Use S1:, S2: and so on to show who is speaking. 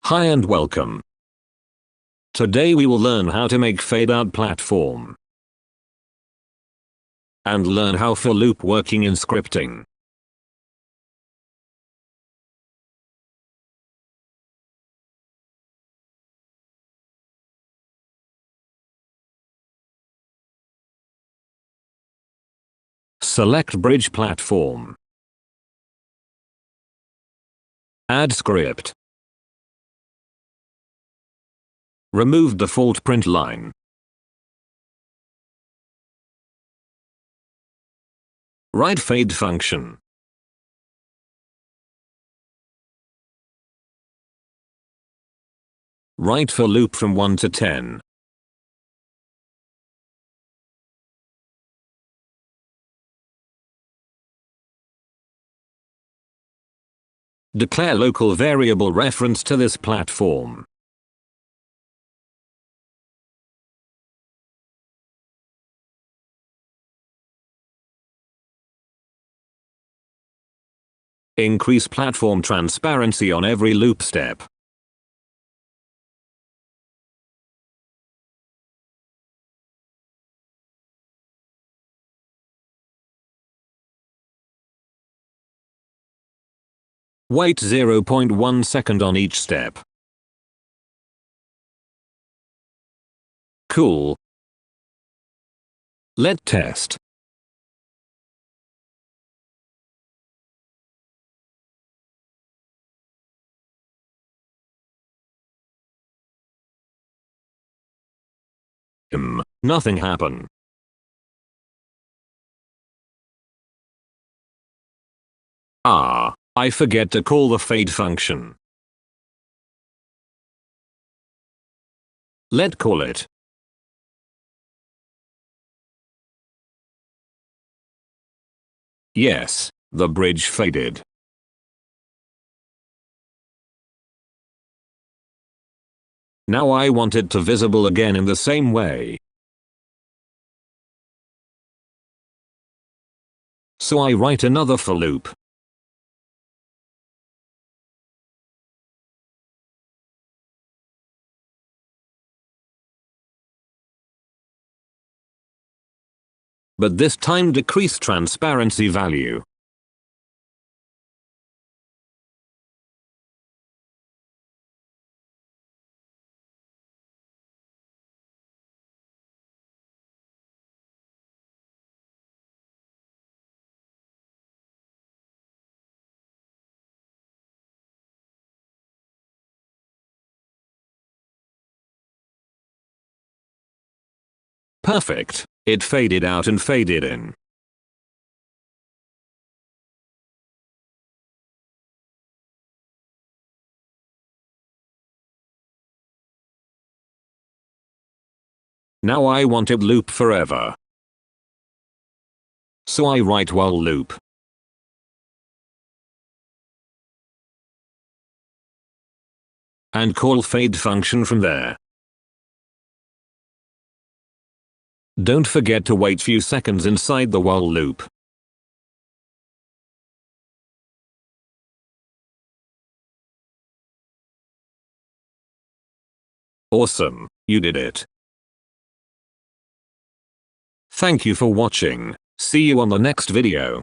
S1: Hi and welcome. Today we will learn how to make fade out platform and learn how for loop working in scripting. Select bridge platform. Add script. Remove default print line. Write fade function. Write for loop from 1 to 10. Declare local variable reference to this platform. Increase platform transparency on every loop step. Wait 0.1 second on each step. Cool. Let test. Nothing happened. I forget to call the fade function. Let's call it. Yes, the bridge faded. Now I want it to visible again in the same way. So I write another for loop. But this time decrease transparency value. Perfect. It faded out and faded in. Now I want it loop forever. So I write while loop. And call fade function from there. Don't forget to wait few seconds inside the while loop. Awesome, you did it. Thank you for watching. See you on the next video.